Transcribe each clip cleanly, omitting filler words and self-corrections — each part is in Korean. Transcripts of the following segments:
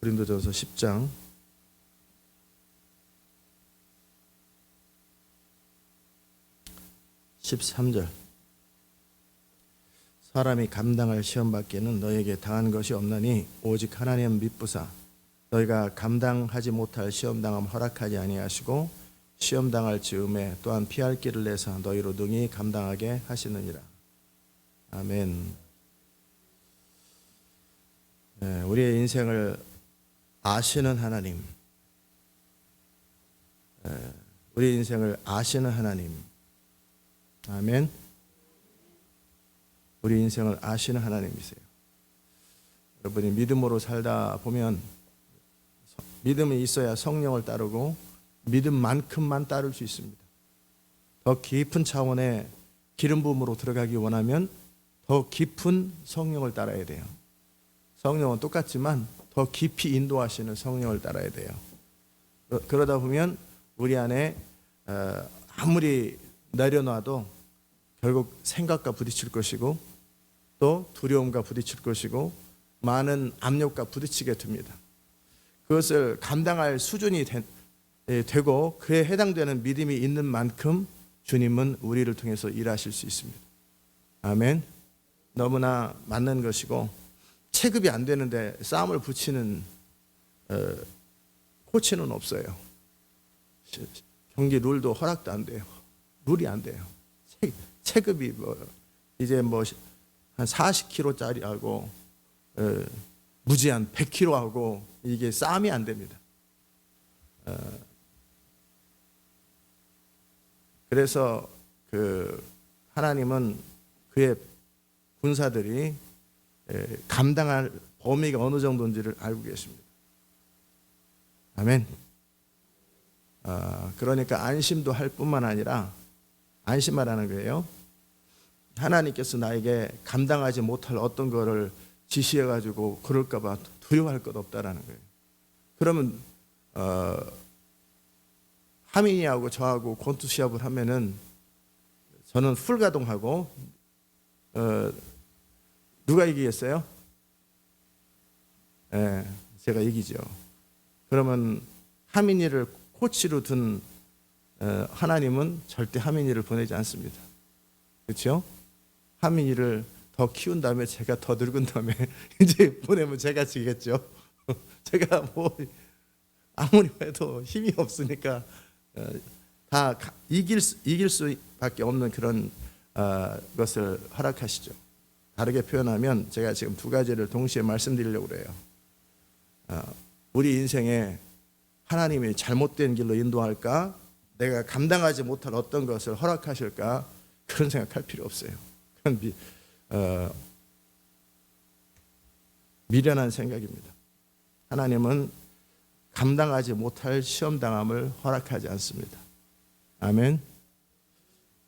고린도전서 10장 13절. 사람이 감당할 시험밖에는 너에게 당한 것이 없나니 오직 하나님 믿부사 너희가 감당하지 못할 시험당함 허락하지 아니하시고 시험당할 즈음에 또한 피할 길을 내사 너희로 능히 감당하게 하시느니라. 아멘. 네, 우리의 인생을 아시는 하나님, 우리 인생을 아시는 하나님. 아멘. 우리 인생을 아시는 하나님이세요. 여러분이 믿음으로 살다 보면 믿음이 있어야 성령을 따르고 믿음만큼만 따를 수 있습니다. 더 깊은 차원의 기름 부음으로 들어가기 원하면 더 깊은 성령을 따라야 돼요. 성령은 똑같지만 더 깊이 인도하시는 성령을 따라야 돼요. 그러다 보면 우리 안에 아무리 내려놔도 결국 생각과 부딪힐 것이고 또 두려움과 부딪힐 것이고 많은 압력과 부딪히게 됩니다. 그것을 감당할 수준이 되고 그에 해당되는 믿음이 있는 만큼 주님은 우리를 통해서 일하실 수 있습니다. 아멘. 너무나 맞는 것이고 체급이 안 되는데 싸움을 붙이는 코치는 없어요. 경기 룰도 허락도 안 돼요. 룰이 안 돼요. 체급이 이제 한 40kg짜리 하고 무제한 100kg 하고 이게 싸움이 안 됩니다. 그래서 하나님은 그의 군사들이 감당할 범위가 어느 정도인지를 알고 계십니다. 아멘. 그러니까 안심도 할 뿐만 아니라 안심하라는 거예요. 하나님께서 나에게 감당하지 못할 어떤 거를 지시해가지고 그럴까 봐 두려워할 것 없다라는 거예요. 그러면 하민이하고 저하고 권투 시합을 하면은 저는 풀가동하고 누가 이기겠어요? 제가 이기죠. 그러면 하민이를 코치로 둔 하나님은 절대 하민이를 보내지 않습니다. 그렇죠? 하민이를 더 키운 다음에 제가 더 늙은 다음에 이제 보내면 제가 지겠죠. 제가 아무리 해도 힘이 없으니까 다 이길 수밖에 없는 그런 것을 허락하시죠. 다르게 표현하면 제가 지금 두 가지를 동시에 말씀드리려고 그래요. 우리 인생에 하나님이 잘못된 길로 인도할까? 내가 감당하지 못할 어떤 것을 허락하실까? 그런 생각할 필요 없어요. 그건 미련한 생각입니다. 하나님은 감당하지 못할 시험당함을 허락하지 않습니다. 아멘.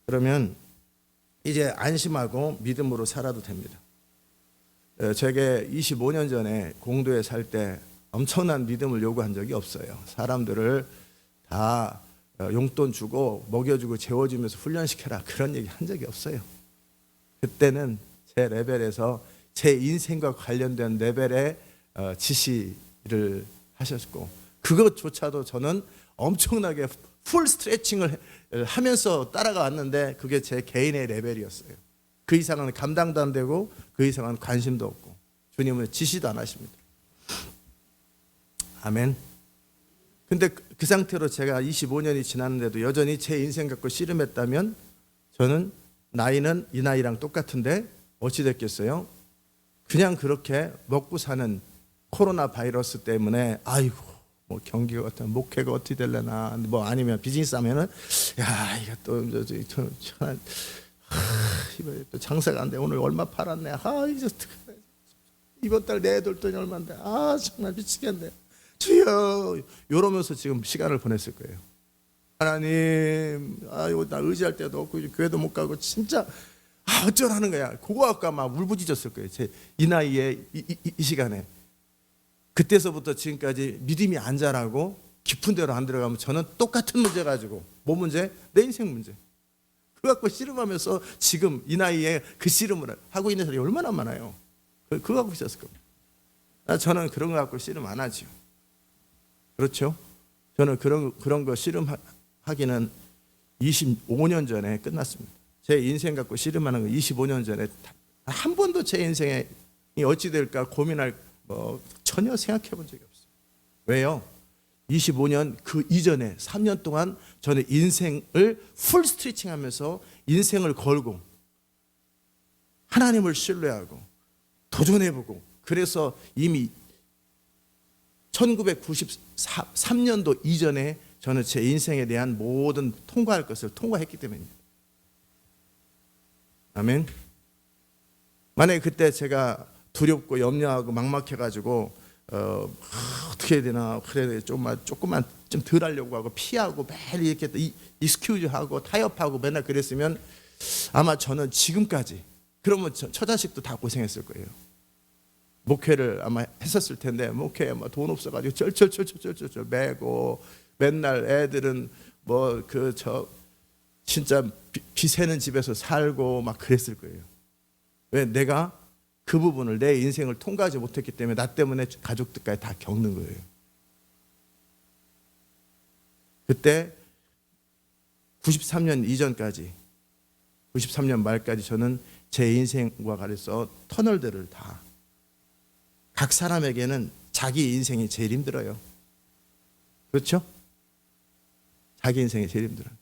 그러면 이제 안심하고 믿음으로 살아도 됩니다. 제게 25년 전에 공도에 살 때 엄청난 믿음을 요구한 적이 없어요. 사람들을 다 용돈 주고 먹여주고 재워주면서 훈련시켜라 그런 얘기 한 적이 없어요. 그때는 제 레벨에서 제 인생과 관련된 레벨의 지시를 하셨고 그것조차도 저는 엄청나게 풀 스트레칭을 하면서 따라가 왔는데 그게 제 개인의 레벨이었어요. 그 이상은 감당도 안 되고 그 이상은 관심도 없고 주님은 지시도 안 하십니다. 아멘. 근데 그 상태로 제가 25년이 지났는데도 여전히 제 인생 갖고 씨름했다면 저는 나이는 이 나이랑 똑같은데 어찌 됐겠어요? 그냥 그렇게 먹고 사는 코로나 바이러스 때문에 아이고 뭐 경기가 어떤 목회가 어떻게 되려나 뭐 아니면 비즈니스 하면은 야 이거 또 이번에 또 장사가 안 돼. 오늘 얼마 팔았네. 이제 이번 달 내둘 돈이 얼마인데. 정말 미치겠네. 주여 이러면서 지금 시간을 보냈을 거예요. 하나님 이거 나 의지할 데도 없고 교회도 못 가고 진짜 어쩌라는 거야. 그거 아까 막 울부짖었을 거예요. 제 이 나이에 이 시간에. 그때서부터 지금까지 믿음이 안 자라고 깊은 데로 안 들어가면 저는 똑같은 문제 가지고 뭐 문제? 내 인생 문제. 그거 갖고 씨름하면서 지금 이 나이에 그 씨름을 하고 있는 사람이 얼마나 많아요. 그거 갖고 있었을 겁니다. 저는 그런 거 갖고 씨름 안 하죠. 그렇죠? 저는 그런 거 씨름하기는 25년 전에 끝났습니다. 제 인생 갖고 씨름하는 거 25년 전에 한 번도 제 인생에 어찌 될까 고민할 전혀 생각해 본 적이 없어요. 왜요? 25년 그 이전에 3년 동안 저는 인생을 풀 스트레칭 하면서 인생을 걸고 하나님을 신뢰하고 도전해보고, 그래서 이미 1993년도 이전에 저는 제 인생에 대한 모든 통과할 것을 통과했기 때문입니다. 아멘. 만약에 그때 제가 두렵고 염려하고 막막해가지고 어떻게 해야 되나, 그래 조금만 좀 덜 하려고 하고 피하고 매일 이렇게 익스큐즈하고 타협하고 맨날 그랬으면 아마 저는 지금까지, 그러면 처자식도 다 고생했을 거예요. 목회를 아마 했었을 텐데, 목회에 돈 없어가지고 절절절절절절 매고, 맨날 애들은 진짜 비 새는 집에서 살고 막 그랬을 거예요. 왜? 내가 그 부분을, 내 인생을 통과하지 못했기 때문에 나 때문에 가족들까지 다 겪는 거예요. 그때 93년 이전까지, 93년 말까지 저는 제 인생과 관련해서 터널들을 다, 각 사람에게는 자기 인생이 제일 힘들어요. 그렇죠? 자기 인생이 제일 힘들어요.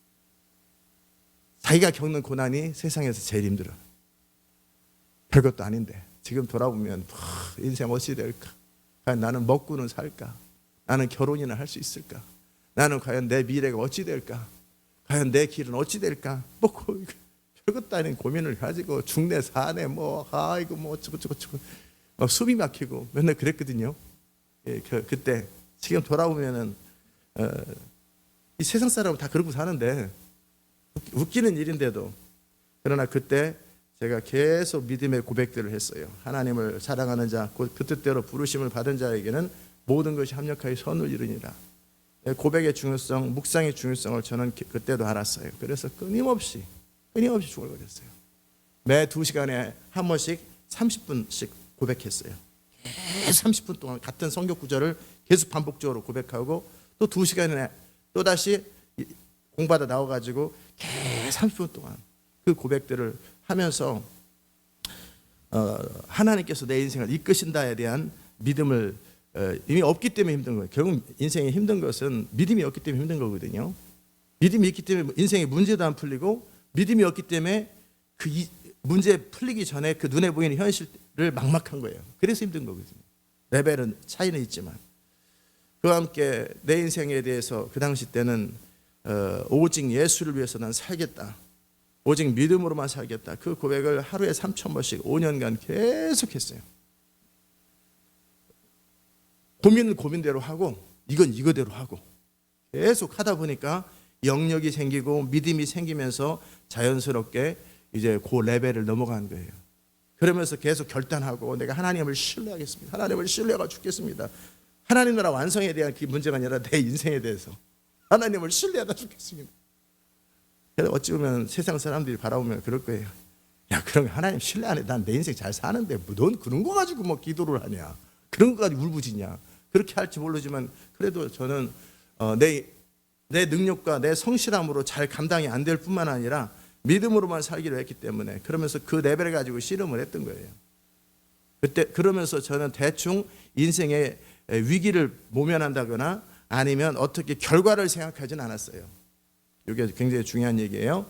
자기가 겪는 고난이 세상에서 제일 힘들어요. 별것도 아닌데 지금 돌아보면 인생 어찌 될까? 과연 나는 먹고는 살까? 나는 결혼이나 할 수 있을까? 나는 과연 내 미래가 어찌 될까? 과연 내 길은 어찌 될까? 별것도 아닌 고민을 가지고 중내 사내 어쩌고 막 숨이 막히고 맨날 그랬거든요. 예, 그때 지금 돌아보면은 이 세상 사람은 다 그러고 사는데 웃기는 일인데도, 그러나 그때 제가 계속 믿음의 고백들을 했어요. 하나님을 사랑하는 자, 그 뜻대로 부르심을 받은 자에게는 모든 것이 합력하여 선을 이루니라. 고백의 중요성, 묵상의 중요성을 저는 그때도 알았어요. 그래서 끊임없이 중얼거렸어요. 매 2시간에 한 번씩 30분씩 고백했어요. 계속 30분 동안 같은 성경 구절을 계속 반복적으로 고백하고, 또 2시간에 또 다시 공부하다 나와가지고 계속 30분 동안 그 고백들을 하면서 하나님께서 내 인생을 이끄신다에 대한 믿음을 이미 없기 때문에 힘든 거예요. 결국 인생이 힘든 것은 믿음이 없기 때문에 힘든 거거든요. 믿음이 있기 때문에 인생의 문제도 안 풀리고, 믿음이 없기 때문에 그 문제 풀리기 전에 그 눈에 보이는 현실을 막막한 거예요. 그래서 힘든 거거든요. 레벨은 차이는 있지만, 그와 함께 내 인생에 대해서 그 당시 때는 오직 예수를 위해서 난 살겠다, 오직 믿음으로만 살겠다, 그 고백을 하루에 3,000번씩 5년간 계속했어요. 고민은 고민대로 하고, 이건 이거대로 하고, 계속 하다 보니까 영역이 생기고 믿음이 생기면서 자연스럽게 이제 그 레벨을 넘어간 거예요. 그러면서 계속 결단하고, 내가 하나님을 신뢰하겠습니다. 하나님을 신뢰하고 죽겠습니다. 하나님 나라 완성에 대한 그 문제가 아니라 내 인생에 대해서 하나님을 신뢰하다 죽겠습니다. 그래서 어찌 보면 세상 사람들이 바라보면 그럴 거예요. 야, 그럼 하나님 신뢰 안 해. 난 내 인생 잘 사는데 넌 그런 거 가지고 기도를 하냐? 그런 거 가지고 울부짖냐? 그렇게 할지 모르지만, 그래도 저는 내 능력과 내 성실함으로 잘 감당이 안 될 뿐만 아니라 믿음으로만 살기로 했기 때문에, 그러면서 그 레벨을 가지고 씨름을 했던 거예요. 그때 그러면서 저는 대충 인생의 위기를 모면한다거나 아니면 어떻게 결과를 생각하진 않았어요. 이게 굉장히 중요한 얘기예요.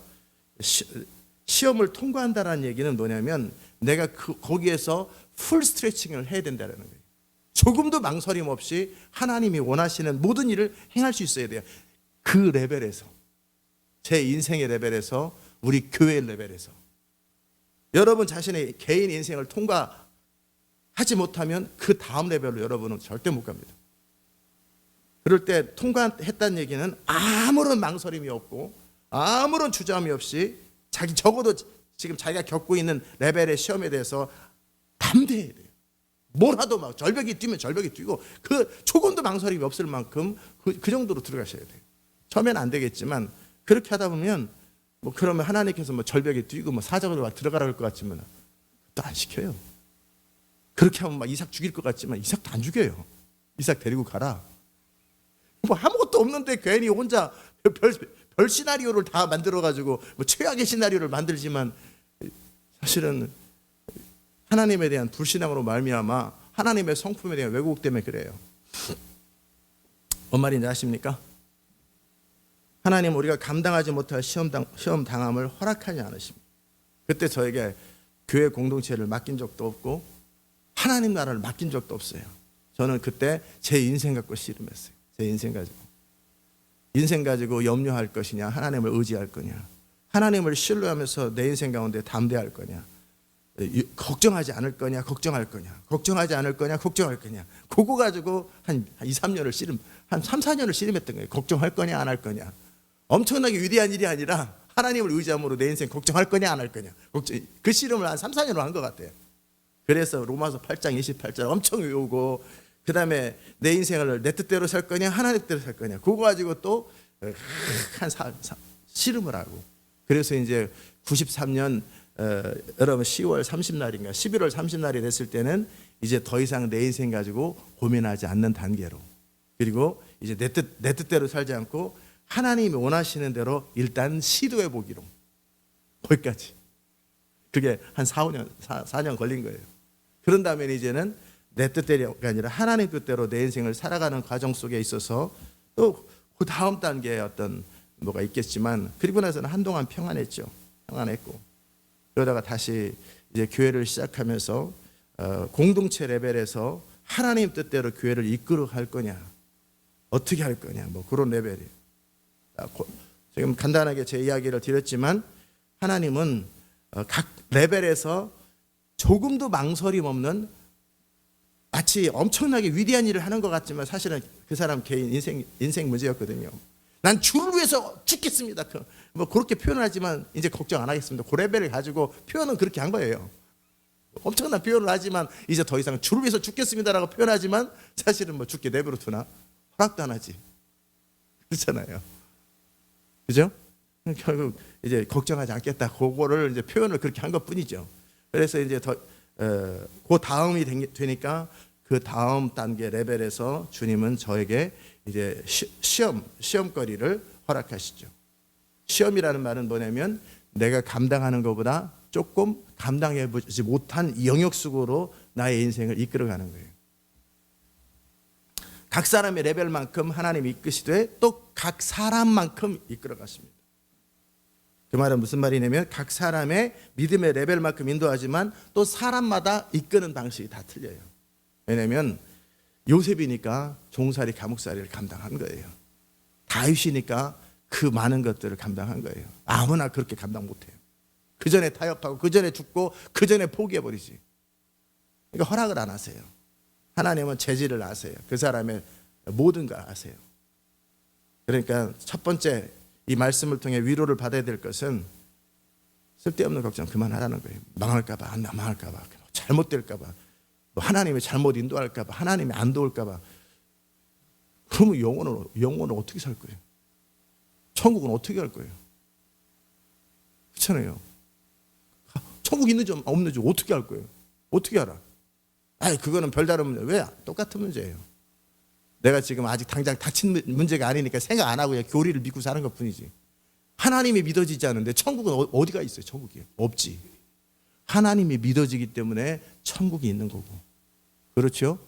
시험을 통과한다는 얘기는 뭐냐면, 내가 거기에서 풀 스트레칭을 해야 된다는 거예요. 조금도 망설임 없이 하나님이 원하시는 모든 일을 행할 수 있어야 돼요. 그 레벨에서, 제 인생의 레벨에서, 우리 교회의 레벨에서, 여러분 자신의 개인 인생을 통과하지 못하면 그 다음 레벨로 여러분은 절대 못 갑니다. 그럴 때 통과했다는 얘기는 아무런 망설임이 없고 아무런 주저함이 없이 적어도 지금 자기가 겪고 있는 레벨의 시험에 대해서 담대해야 돼요. 뭘 하도 막 절벽이 뛰면 절벽이 뛰고, 그 조금도 망설임이 없을 만큼 그 정도로 들어가셔야 돼요. 처음에는 안 되겠지만, 그렇게 하다 보면 그러면 하나님께서 절벽에 뛰고 사정으로 들어가라 할 것 같지만 또 안 시켜요. 그렇게 하면 막 이삭 죽일 것 같지만 이삭도 안 죽여요. 이삭 데리고 가라. 뭐 아무것도 없는데 괜히 혼자 별 시나리오를 다 만들어가지고 뭐 최악의 시나리오를 만들지만 사실은 하나님에 대한 불신앙으로 말미암아 하나님의 성품에 대한 왜곡 때문에 그래요. 뭔 말인지 아십니까? 하나님은 우리가 감당하지 못할 시험 당함을 허락하지 않으십니다. 그때 저에게 교회 공동체를 맡긴 적도 없고 하나님 나라를 맡긴 적도 없어요. 저는 그때 제 인생 갖고 씨름했어요. 제 인생 가지고 염려할 것이냐, 하나님을 의지할 거냐, 하나님을 신뢰하면서 내 인생 가운데 담대할 거냐, 걱정하지 않을 거냐, 걱정할 거냐, 걱정하지 않을 거냐, 걱정할 거냐. 그거 가지고 한 2, 3년을 한 3, 4년을 씨름했던 거예요. 걱정할 거냐, 안 할 거냐. 엄청나게 위대한 일이 아니라 하나님을 의지함으로 내 인생 걱정할 거냐, 안 할 거냐. 그 씨름을 한 3, 4년을 한 것 같아요. 그래서 로마서 8장 28절 엄청 외우고, 그 다음에 내 인생을 내 뜻대로 살 거냐, 하나님 뜻대로 살 거냐. 그거 가지고 또 한 씨름을 하고. 그래서 이제 93년 여러분 10월 30날인가 11월 30날이 됐을 때는 이제 더 이상 내 인생 가지고 고민하지 않는 단계로, 그리고 이제 내 뜻대로 살지 않고 하나님이 원하시는 대로 일단 시도해 보기로, 거기까지. 그게 한 4년 걸린 거예요. 그런 다음에 이제는 내 뜻대로가 아니라 하나님 뜻대로 내 인생을 살아가는 과정 속에 있어서 또 그 다음 단계에 어떤 뭐가 있겠지만, 그리고 나서는 한동안 평안했죠. 평안했고, 그러다가 다시 이제 교회를 시작하면서 공동체 레벨에서 하나님 뜻대로 교회를 이끌어 갈 거냐, 어떻게 할 거냐, 뭐 그런 레벨이에요. 지금 간단하게 제 이야기를 드렸지만 하나님은 각 레벨에서 조금도 망설임 없는, 마치 엄청나게 위대한 일을 하는 것 같지만 사실은 그 사람 개인 인생 문제였거든요. 난 주를 위해서 죽겠습니다. 뭐 그렇게 표현을 하지만 이제 걱정 안 하겠습니다. 그 레벨을 가지고 표현은 그렇게 한 거예요. 엄청난 표현을 하지만 이제 더 이상 주를 위해서 죽겠습니다라고 표현하지만 사실은 뭐 죽게 내버려 두나? 허락도 안 하지. 그렇잖아요. 그죠? 결국 이제 걱정하지 않겠다. 그거를 이제 표현을 그렇게 한 것뿐이죠. 그래서 이제 그 다음이 되니까 그 다음 단계 레벨에서 주님은 저에게 이제 시험거리를 허락하시죠. 시험이라는 말은 뭐냐면 내가 감당하는 것보다 조금 감당해보지 못한 영역 속으로 나의 인생을 이끌어가는 거예요. 각 사람의 레벨만큼 하나님이 이끄시되 또 각 사람만큼 이끌어갔습니다. 그 말은 무슨 말이냐면 각 사람의 믿음의 레벨만큼 인도하지만 또 사람마다 이끄는 방식이 다 틀려요. 왜냐하면 요셉이니까 종살이 감옥살이를 감당한 거예요. 다윗이니까 그 많은 것들을 감당한 거예요. 아무나 그렇게 감당 못해요. 그 전에 타협하고 그 전에 죽고 그 전에 포기해버리지. 그러니까 허락을 안 하세요. 하나님은 재질을 아세요. 그 사람의 모든 걸 아세요. 그러니까 첫 번째 이 말씀을 통해 위로를 받아야 될 것은 쓸데없는 걱정 그만하라는 거예요. 망할까봐, 안 망할까봐, 잘못될까봐, 하나님이 잘못 인도할까봐, 하나님이 안 도울까봐. 그러면 영혼은 어떻게 살 거예요? 천국은 어떻게 갈 거예요? 그렇잖아요. 천국 있는지 없는지 어떻게 할 거예요? 어떻게 알아? 그거는 별다른 문제. 왜? 똑같은 문제예요. 내가 지금 아직 당장 닥친 문제가 아니니까 생각 안 하고 그냥 교리를 믿고 사는 것 뿐이지. 하나님이 믿어지지 않는데 천국은 어디가 있어요? 천국이 없지. 하나님이 믿어지기 때문에 천국이 있는 거고. 그렇죠?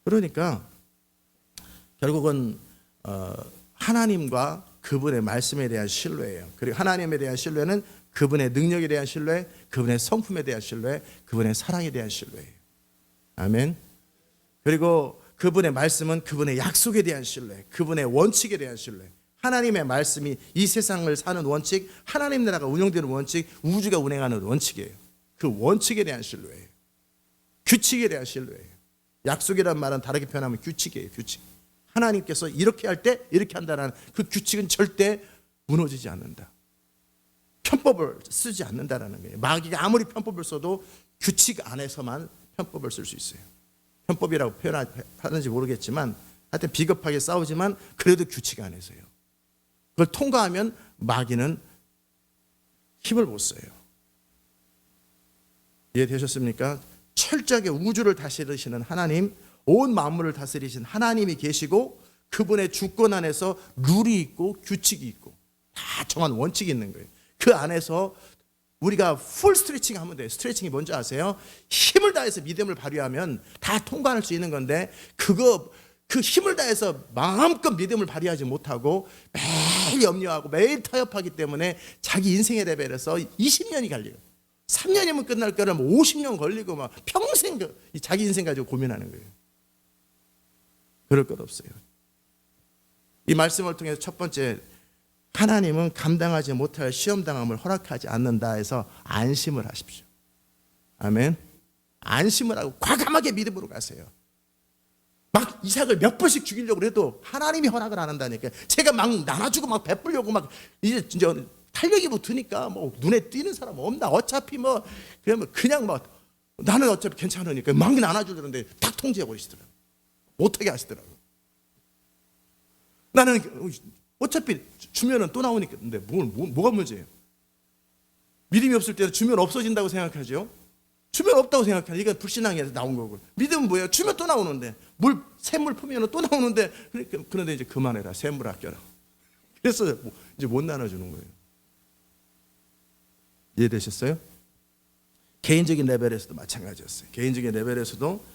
그러니까 결국은 하나님과 그분의 말씀에 대한 신뢰예요. 그리고 하나님에 대한 신뢰는 그분의 능력에 대한 신뢰, 그분의 성품에 대한 신뢰, 그분의 사랑에 대한 신뢰예요. 아멘. 그리고 그분의 말씀은 그분의 약속에 대한 신뢰, 그분의 원칙에 대한 신뢰. 하나님의 말씀이 이 세상을 사는 원칙, 하나님 나라가 운영되는 원칙, 우주가 운행하는 원칙이에요. 그 원칙에 대한 신뢰예요. 규칙에 대한 신뢰예요. 약속이란 말은 다르게 표현하면 규칙이에요. 규칙. 하나님께서 이렇게 할 때 이렇게 한다는 그 규칙은 절대 무너지지 않는다. 편법을 쓰지 않는다라는 거예요. 마귀가 아무리 편법을 써도 규칙 안에서만 편법을 쓸 수 있어요. 편법이라고 표현하는지 모르겠지만 하여튼 비겁하게 싸우지만 그래도 규칙 안에서요. 그걸 통과하면 마귀는 힘을 못 써요. 이해되셨습니까? 철저하게 우주를 다스리시는 하나님, 온 만물을 다스리신 하나님이 계시고 그분의 주권 안에서 룰이 있고 규칙이 있고 다 정한 원칙이 있는 거예요. 그 안에서 우리가 풀 스트레칭 하면 돼요. 스트레칭이 뭔지 아세요? 힘을 다해서 믿음을 발휘하면 다 통과할 수 있는 건데 그 힘을 다해서 마음껏 믿음을 발휘하지 못하고 매일 염려하고 매일 타협하기 때문에 자기 인생의 레벨에서 20년이 갈려요. 3년이면 끝날 거를 50년 걸리고 막 평생 자기 인생 가지고 고민하는 거예요. 그럴 것 없어요. 이 말씀을 통해서 첫 번째, 하나님은 감당하지 못할 시험당함을 허락하지 않는다 해서 안심을 하십시오. 아멘. 안심을 하고 과감하게 믿음으로 가세요. 막 이삭을 몇 번씩 죽이려고 해도 하나님이 허락을 안 한다니까. 제가 막 나눠주고 막 베풀려고 막 이제 진짜 탄력이 붙으니까 뭐 눈에 띄는 사람 없나. 어차피 뭐 그냥 뭐 나는 어차피 괜찮으니까 막 나눠주려는데 딱 통제해 버리시더라고요. 못하게 하시더라고요. 나는 어차피 주면은 또 나오니까. 근데 뭐가 문제예요? 믿음이 없을 때는 주면 없어진다고 생각하죠. 주면 없다고 생각하죠. 이건 불신앙에서 나온 거고. 믿음은 뭐예요? 주면 또 나오는데 샘물 품으면 또 나오는데 그런데 이제 그만해라. 샘물 아껴라. 그래서 이제 못 나눠주는 거예요. 이해되셨어요? 개인적인 레벨에서도 마찬가지였어요. 개인적인 레벨에서도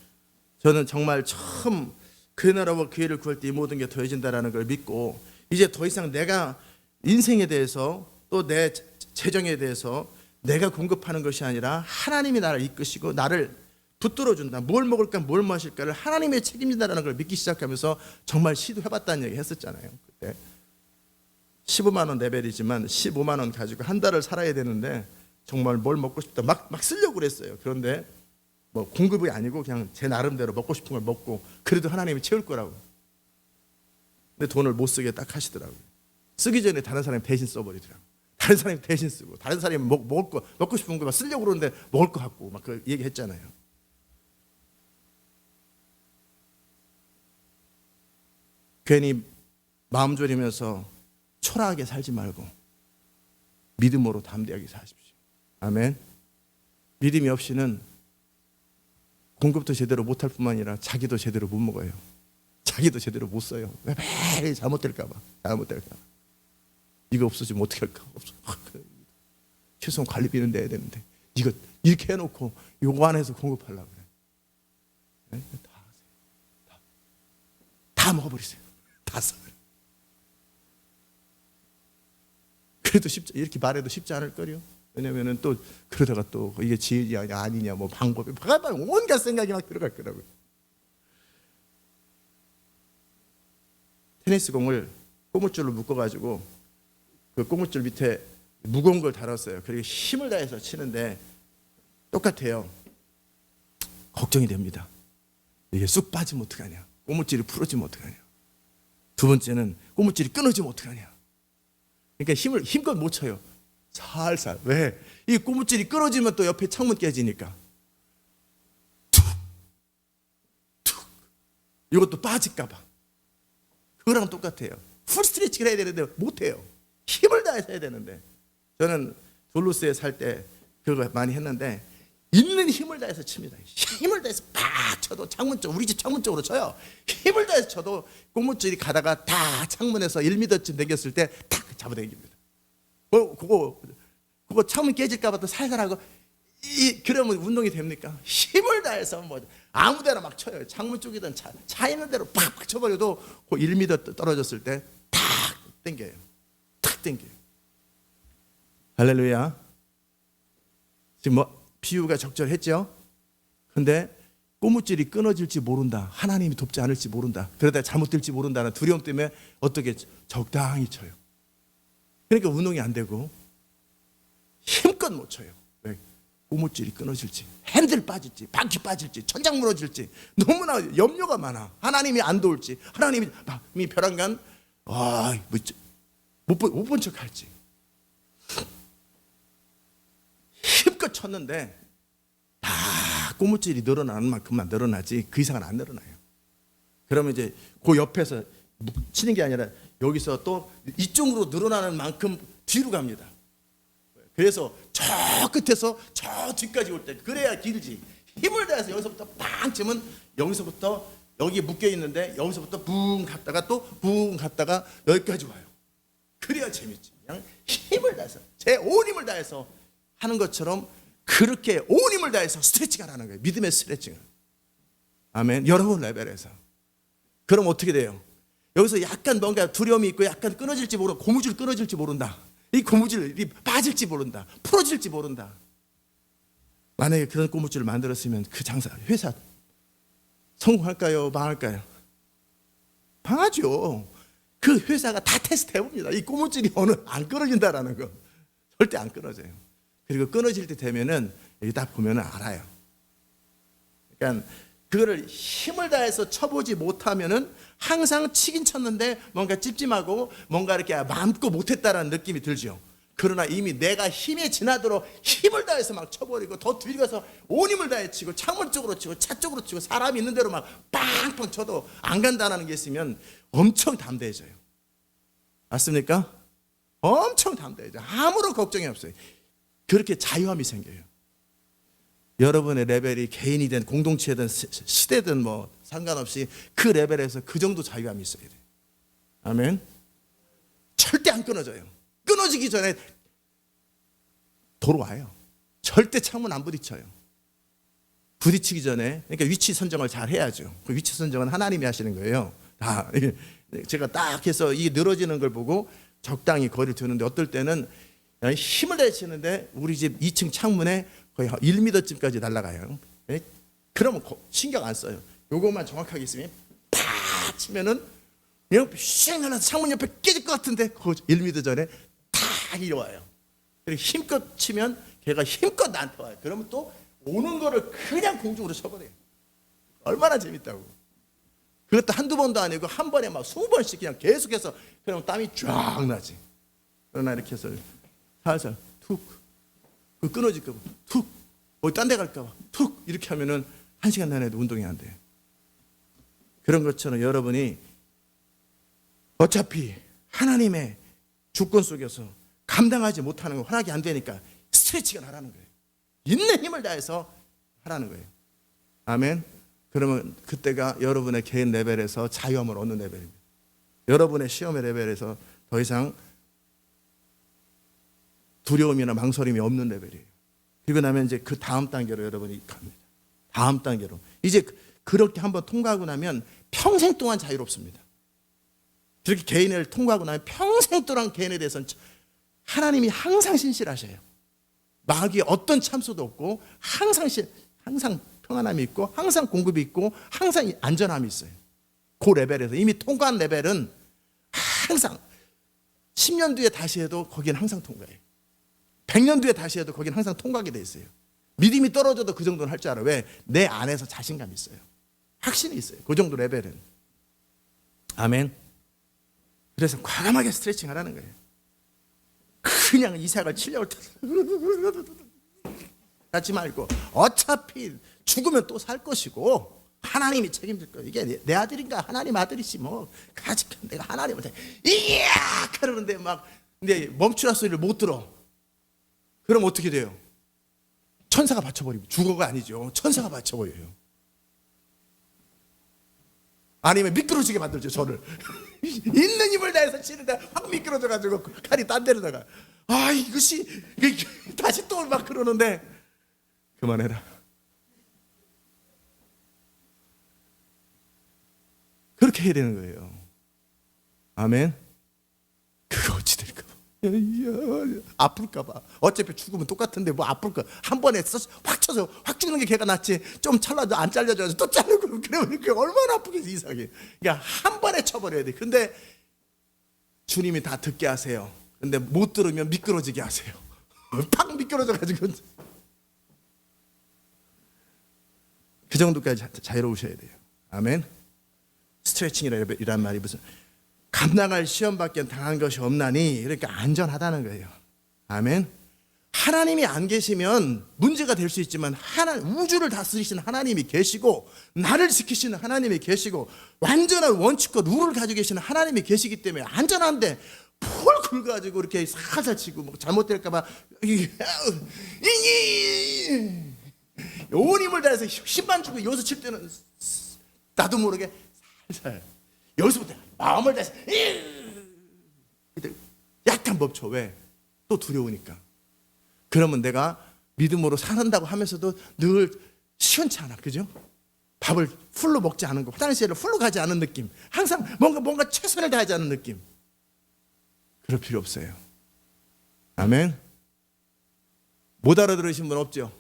저는 정말 처음 그 나라와 기회를 구할 때 이 모든 게 더해진다라는 걸 믿고 이제 더 이상 내가 인생에 대해서 또 내 재정에 대해서 내가 공급하는 것이 아니라 하나님이 나를 이끄시고 나를 붙들어준다. 뭘 먹을까 뭘 마실까를 하나님의 책임진다라는 걸 믿기 시작하면서 정말 시도해봤다는 얘기 했었잖아요. 그때 15만 원 레벨이지만 15만 원 가지고 한 달을 살아야 되는데 정말 뭘 먹고 싶다 막 쓰려고 그랬어요. 그런데 뭐 공급이 아니고 그냥 제 나름대로 먹고 싶은 걸 먹고 그래도 하나님이 채울 거라고. 근데 돈을 못 쓰게 딱 하시더라고요. 쓰기 전에 다른 사람이 대신 써버리더라고요. 다른 사람이 대신 쓰고 다른 사람이 먹고 싶은 거 막 쓰려고 그러는데 먹을 것 같고 막 그 얘기했잖아요. 괜히 마음 졸이면서 초라하게 살지 말고 믿음으로 담대하게 사십시오. 아멘. 믿음이 없이는 공급도 제대로 못할 뿐만 아니라 자기도 제대로 못 먹어요. 자기도 제대로 못 써요. 왜 매일 잘못될까 봐. 이거 없어지면 어떻게 할까? 최소한 관리비는 내야 되는데 이거 이렇게 해놓고 요거 안에서 공급하려고 그래. 네? 다 먹어버리세요. 다 써. 그래도 쉽지, 이렇게 말해도 쉽지 않을 거요. 왜냐면은 또 그러다가 또 이게 지혜냐 아니냐 뭐 방법이 온갖 생각이 막 들어갈 거라고요. 테니스 공을 고무줄로 묶어가지고 그 고무줄 밑에 무거운 걸 달았어요. 그리고 힘을 다해서 치는데 똑같아요. 걱정이 됩니다. 이게 쑥 빠지면 어떡하냐. 고무줄이 풀어지면 어떡하냐. 두 번째는 고무줄이 끊어지면 어떡하냐. 그러니까 힘껏 못 쳐요. 살살. 왜? 이 고무줄이 끊어지면 또 옆에 창문 깨지니까. 툭. 이것도 빠질까 봐. 그거랑 똑같아요. 풀 스트레칭을 해야 되는데 못해요. 힘을 다해서 해야 되는데. 저는 둘루스에 살 때 그거 많이 했는데 있는 힘을 다해서 칩니다. 힘을 다해서 팍 쳐도 창문 쪽, 우리 집 창문 쪽으로 쳐요. 힘을 다해서 쳐도 고무줄이 가다가 다 창문에서 1m쯤 당겼을 때 탁 잡아당깁니다. 그거 창문 깨질까 봐 또 살살 하고 그러면 운동이 됩니까? 힘을 다해서 뭐 아무데나 막 쳐요. 창문 쪽이든 차 있는 대로 팍 쳐버려도 그 1m 떨어졌을 때 탁 당겨요. 탁 당겨요. 할렐루야. 지금 뭐 비유가 적절했죠? 근데 고무줄이 끊어질지 모른다. 하나님이 돕지 않을지 모른다. 그러다 잘못될지 모른다는 두려움 때문에 어떻게 적당히 쳐요. 그러니까 운동이 안 되고 힘껏 못 쳐요. 왜? 고무줄이 끊어질지, 핸들 빠질지, 바퀴 빠질지, 천장 무너질지 너무나 염려가 많아. 하나님이 안 도울지, 하나님이 벼랑간 못 본 척 할지. 힘껏 쳤는데 다 고무줄이 늘어나는 만큼만 늘어나지 그 이상은 안 늘어나요. 그러면 이제 그 옆에서 치는 게 아니라 여기서 또 이쪽으로 늘어나는 만큼 뒤로 갑니다. 그래서 저 끝에서 저 뒤까지 올 때 그래야 길지. 힘을 다해서 여기서부터 빵 치면 여기서부터 여기 묶여 있는데 여기서부터 붕 갔다가 또 붕 갔다가 여기까지 와요. 그래야 재밌지. 그냥 힘을 다해서 제 온 힘을 다해서 하는 것처럼 그렇게 온 힘을 다해서 스트레칭 하라는 거예요. 믿음의 스트레칭을. 아멘. 여러분 레벨에서. 그럼 어떻게 돼요? 여기서 약간 뭔가 두려움이 있고 약간 끊어질지 모르고 고무줄 끊어질지 모른다. 이 고무줄이 빠질지 모른다. 풀어질지 모른다. 만약에 그런 고무줄을 만들었으면 그 장사, 회사 성공할까요? 망할까요? 망하죠. 그 회사가 다 테스트 해봅니다. 이 고무줄이 오늘 안 끊어진다라는 거. 절대 안 끊어져요. 그리고 끊어질 때 되면은 여기 딱 보면은 알아요. 그러니까 그거를 힘을 다해서 쳐보지 못하면은 항상 치긴 쳤는데 뭔가 찝찝하고 뭔가 이렇게 마음껏 못했다라는 느낌이 들죠. 그러나 이미 내가 힘에 지나도록 힘을 다해서 막 쳐버리고 더 뒤로 가서 온 힘을 다해 치고 창문 쪽으로 치고 차 쪽으로 치고 사람이 있는 대로 막 빵빵 쳐도 안 간다는 게 있으면 엄청 담대해져요. 맞습니까? 엄청 담대해져요. 아무런 걱정이 없어요. 그렇게 자유함이 생겨요. 여러분의 레벨이 개인이든 공동체든 시대든 뭐 상관없이 그 레벨에서 그 정도 자유함이 있어야 돼요. 아멘. 절대 안 끊어져요. 끊어지기 전에 돌아와요. 절대 창문 안 부딪혀요. 부딪히기 전에 그러니까 위치 선정을 잘 해야죠. 그 위치 선정은 하나님이 하시는 거예요. 제가 딱 해서 이게 늘어지는 걸 보고 적당히 거리를 두는데 어떨 때는 힘을 다해 치는데 우리 집 2층 창문에 거의 1m쯤까지 날아가요. 그러면 신경 안 써요. 요것만 정확하게 있으면 팍 치면은 그냥 쉥 하나 창문 옆에 깨질 것 같은데 그 1m 전에 탁 이리와요. 그리고 힘껏 치면 걔가 힘껏 나한테 와요. 그러면 또 오는 거를 그냥 공중으로 쳐버려요. 얼마나 재밌다고. 그것도 한두 번도 아니고 한 번에 막 20번씩 그냥 계속해서 그럼 땀이 쫙 나지. 그러나 이렇게 해서 살살 툭 끊어질까 봐 툭 어디 딴 데 갈까 봐 툭 이렇게 하면은 1시간 내내도 운동이 안 돼요. 그런 것처럼 여러분이 어차피 하나님의 주권 속에서 감당하지 못하는 거 허락이 안 되니까 스트레칭을 하라는 거예요. 있는 힘을 다해서 하라는 거예요. 아멘. 그러면 그때가 여러분의 개인 레벨에서 자유함을 얻는 레벨입니다. 여러분의 시험의 레벨에서 더 이상 두려움이나 망설임이 없는 레벨이에요. 그리고 나면 이제 그 다음 단계로 여러분이 갑니다. 다음 단계로. 이제 그렇게 한번 통과하고 나면 평생 동안 자유롭습니다. 그렇게 개인을 통과하고 나면 평생 동안 개인에 대해서는 하나님이 항상 신실하셔요. 마귀의 어떤 참소도 없고 항상 평안함이 있고 항상 공급이 있고 항상 안전함이 있어요. 그 레벨에서 이미 통과한 레벨은 항상 10년 뒤에 다시 해도 거기는 항상 통과해요. 100년 뒤에 다시 해도 거기는 항상 통과하게 돼 있어요. 믿음이 떨어져도 그 정도는 할 줄 알아. 왜? 내 안에서 자신감이 있어요. 확신이 있어요. 그 정도 레벨은. 아멘. 그래서 과감하게 스트레칭 하라는 거예요. 그냥 이삭을 치려고 하지 말고 어차피 죽으면 또 살 것이고 하나님이 책임질 거예요. 이게 내 아들인가 하나님 아들이지 뭐 가지 내가 하나님한테 이야 그러는데 막 근데 멈추라 소리를 못 들어. 그럼 어떻게 돼요? 천사가 받쳐버리고 죽어가 아니죠. 천사가 받쳐버려요. 아니면 미끄러지게 만들죠. 저를 있는 힘을 다해서 치는데 확 미끄러져가지고 칼이 딴 데로 나가. 아 이것이 다시 또 막 그러는데 그만해라. 그렇게 해야 되는 거예요. 아멘. 그거 어찌 될까 봐. 아플까 봐. 어차피 죽으면 똑같은데 뭐 아플까. 한 번에 확 쳐서 확 죽는 게 걔가 낫지. 좀 찰라도 안 잘려져서 또 자르고 그러면 그게 얼마나 아프겠어 이상해. 그러니까 한 번에 쳐버려야 돼. 근데 주님이 다 듣게 하세요. 근데 못 들으면 미끄러지게 하세요. 팍 미끄러져가지고 그 정도까지 자유로우셔야 돼요. 아멘. 스트레칭이란 말이 무슨 감당할 시험밖에 당한 것이 없나니 이렇게 안전하다는 거예요. 아멘. 하나님이 안 계시면 문제가 될 수 있지만 우주를 다스리시는 하나님이 계시고 나를 지키시는 하나님이 계시고 완전한 원칙과 룰을 가지고 계시는 하나님이 계시기 때문에 안전한데 폴 긁어가지고 이렇게 살살 치고 뭐 잘못될까 봐 온 힘을 다해서 힘만 주고 여기서 칠 때는 나도 모르게 살살, 여기서부터 마음을 다해서 약간 멈춰. 왜? 또 두려우니까. 그러면 내가 믿음으로 살한다고 하면서도 늘 시원치 않아. 그죠? 밥을 풀로 먹지 않은 거, 화장실을 풀로 가지 않은 느낌, 항상 뭔가 최선을 다하지 않는 느낌. 그럴 필요 없어요. 아멘. 못 알아들으신 분 없죠?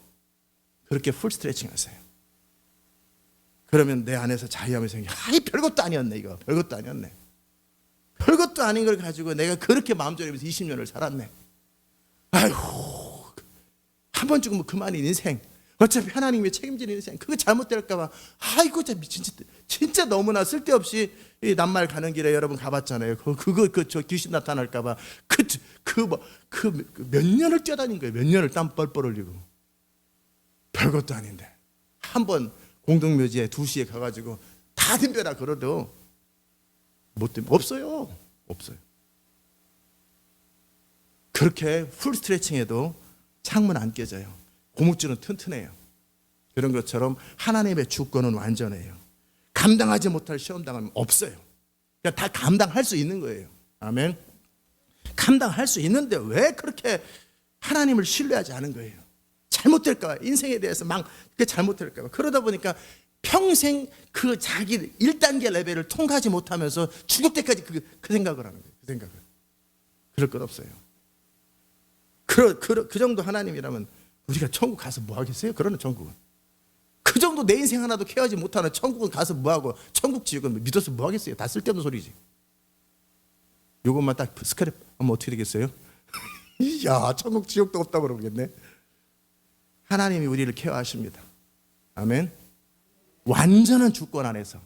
그렇게 풀 스트레칭 하세요. 그러면 내 안에서 자유함이 생겨. 별것도 아니었네. 이거 별것도 아니었네. 별것도 아닌 걸 가지고 내가 그렇게 마음 졸이면서 20년을 살았네. 아이고, 한 번 죽으면 그만인 인생. 어차피 하나님이 책임지는 인생. 그거 잘못될까 봐. 아이고, 진짜 너무나 쓸데없이 이 낱말 가는 길에 여러분 가봤잖아요. 저 귀신 나타날까 봐. 몇 년을 뛰어다닌 거예요. 몇 년을 땀 뻘뻘 흘리고. 별것도 아닌데. 한 번 공동묘지에 2시에 가가지고 다 덤벼라 그러도 못 덤벼. 없어요. 그렇게 풀 스트레칭해도 창문 안 깨져요. 고무줄은 튼튼해요. 그런 것처럼 하나님의 주권은 완전해요. 감당하지 못할 시험 당하면 없어요. 그냥 다 감당할 수 있는 거예요. 아멘. 감당할 수 있는데 왜 그렇게 하나님을 신뢰하지 않은 거예요? 잘못될까 봐. 인생에 대해서 그게 잘못될까 봐. 그러다 보니까 평생 그 자기 1단계 레벨을 통과하지 못하면서 죽을 때까지 그 생각을 하는 거예요. 그 생각을. 그럴 것 없어요. 그 정도 하나님이라면 우리가 천국 가서 뭐 하겠어요? 그러는 천국은. 그 정도 내 인생 하나도 케어하지 못하는 천국은 가서 뭐 하고, 천국 지옥은 믿어서 뭐 하겠어요? 다 쓸데없는 소리지. 이것만 딱 스크랩 하면 어떻게 되겠어요? 야, 천국 지옥도 없다고 그러겠네. 하나님이 우리를 케어하십니다. 아멘. 완전한 주권 안에서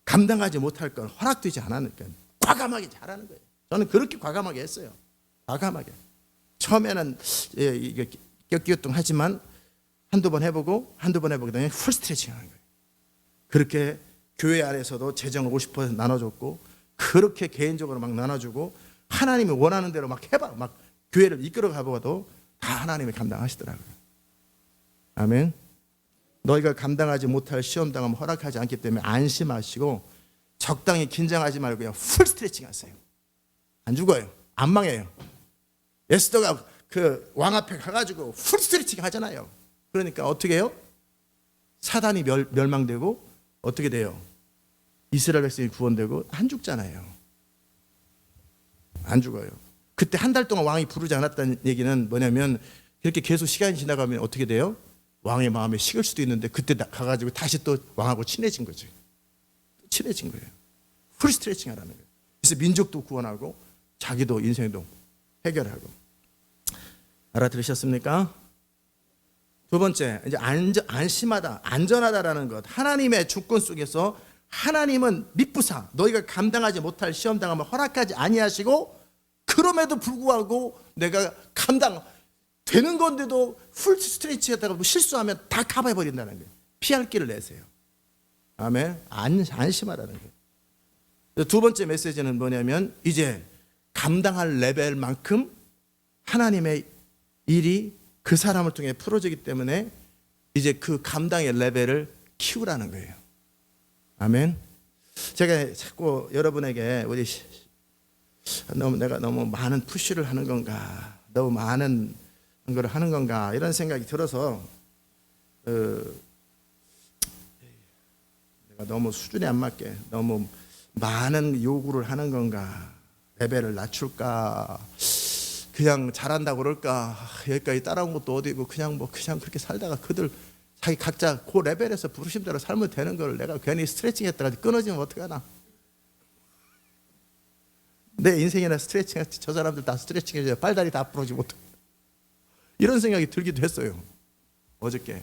감당하지 못할 건 허락되지 않으니까 과감하게 잘하는 거예요. 저는 그렇게 과감하게 했어요. 과감하게. 처음에는 이게 껴끼우뚱하지만 한두 번 해보고 그다음에 풀 스트레칭 하는 거예요. 그렇게 교회 안에서도 재정 50% 나눠줬고, 그렇게 개인적으로 막 나눠주고, 하나님이 원하는 대로 막 해봐, 막 교회를 이끌어 가봐도 다 하나님이 감당하시더라고요. 아멘. 너희가 감당하지 못할 시험 당하면 허락하지 않기 때문에 안심하시고 적당히 긴장하지 말고 그냥 풀 스트레칭 하세요. 안 죽어요. 안 망해요. 에스더가 그 왕 앞에 가가지고 풀 스트레칭 하잖아요. 그러니까 어떻게 해요? 사단이 멸망되고 어떻게 돼요? 이스라엘 백성이 구원되고 안 죽잖아요. 안 죽어요. 그때 한 달 동안 왕이 부르지 않았다는 얘기는 뭐냐면, 이렇게 계속 시간이 지나가면 어떻게 돼요? 왕의 마음에 식을 수도 있는데 그때 가가지고 다시 또 왕하고 친해진 거지. 친해진 거예요. 풀 스트레칭 하라는 거예요. 그래서 민족도 구원하고 자기도 인생도 해결하고. 알아들으셨습니까? 두 번째, 이제 안심하다, 안전하다라는 것. 하나님의 주권 속에서 하나님은 미쁘사 너희가 감당하지 못할 시험 당하면 허락하지 아니하시고, 그럼에도 불구하고 내가 감당 되는 건데도 풀 스트레치 하다가 실수하면 다 커버해 버린다는 거예요. 피할 길을 내세요. 아멘. 안심하라는 거예요. 두 번째 메시지는 뭐냐면, 이제 감당할 레벨만큼 하나님의 일이 그 사람을 통해 풀어지기 때문에 이제 그 감당의 레벨을 키우라는 거예요. 아멘. 제가 자꾸 여러분에게 내가 너무 많은 푸시를 하는 건가, 너무 많은 걸 하는 건가, 이런 생각이 들어서 내가 너무 수준에 안 맞게 너무 많은 요구를 하는 건가, 레벨을 낮출까, 그냥 잘한다고 그럴까, 여기까지 따라온 것도 어디고 그냥 그렇게 살다가 그들 자기 각자 그 레벨에서 부르신 대로 살면 되는 걸 내가 괜히 스트레칭 했다가 끊어지면 어떡하나. 내 인생이나 스트레칭 했지, 저 사람들 다 스트레칭 해줘야 발다리 다 부러지면 어떡해. 이런 생각이 들기도 했어요, 어저께.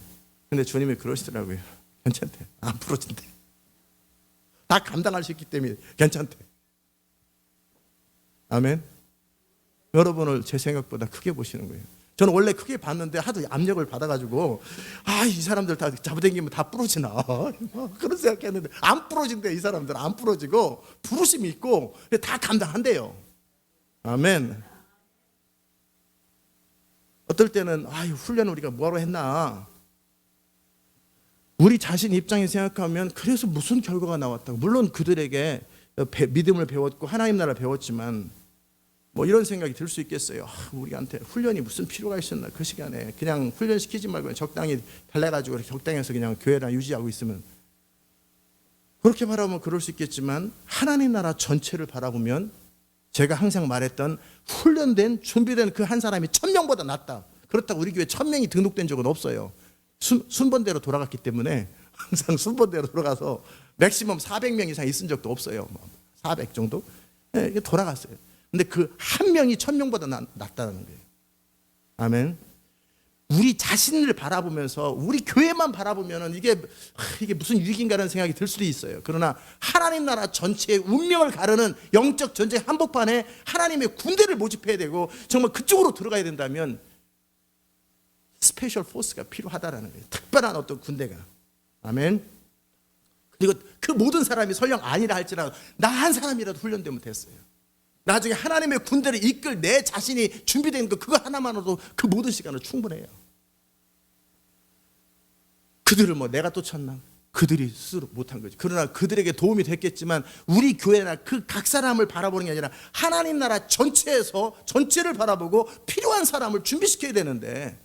근데 주님이 그러시더라고요. 괜찮대. 안 부러진대. 다 감당할 수 있기 때문에 괜찮대. 아멘. 여러분을 제 생각보다 크게 보시는 거예요. 저는 원래 크게 봤는데 하도 압력을 받아가지고, 이 사람들 다 잡아당기면 다 부러지나 그런 생각했는데 안 부러진대. 이 사람들 안 부러지고 부르심이 있고 다 감당한대요. 아멘. 어떨 때는 훈련 우리가 뭐하러 했나, 우리 자신 입장에 생각하면 그래서 무슨 결과가 나왔다고. 물론 그들에게 믿음을 배웠고 하나님 나라를 배웠지만 뭐 이런 생각이 들 수 있겠어요. 우리한테 훈련이 무슨 필요가 있었나. 그 시간에 그냥 훈련시키지 말고 적당히 달래가지고 적당해서 그냥 교회랑 유지하고 있으면, 그렇게 바라보면 그럴 수 있겠지만 하나님 나라 전체를 바라보면 제가 항상 말했던 훈련된 준비된 그 한 사람이 1000명보다 낫다. 그렇다고 우리 교회 1000명이 등록된 적은 없어요. 순번대로 돌아갔기 때문에 항상 순번대로 돌아가서 맥시멈 400명 이상 있은 적도 없어요. 400 정도? 네, 돌아갔어요. 근데 그 한 명이 1000명보다 낫다는 거예요. 아멘. 우리 자신을 바라보면서 우리 교회만 바라보면 이게 무슨 유익인가라는 생각이 들 수도 있어요. 그러나 하나님 나라 전체의 운명을 가르는 영적 전쟁 한복판에 하나님의 군대를 모집해야 되고 정말 그쪽으로 들어가야 된다면 스페셜 포스가 필요하다라는 거예요. 특별한 어떤 군대가. 아멘. 그리고 그 모든 사람이 설령 아니라 할지라도 나 한 사람이라도 훈련되면 됐어요. 나중에 하나님의 군대를 이끌 내 자신이 준비된 거, 그거 하나만으로도 그 모든 시간은 충분해요. 그들을 뭐 내가 쫓았나? 그들이 스스로 못한 거지. 그러나 그들에게 도움이 됐겠지만 우리 교회나 그 각 사람을 바라보는 게 아니라 하나님 나라 전체에서 전체를 바라보고 필요한 사람을 준비시켜야 되는데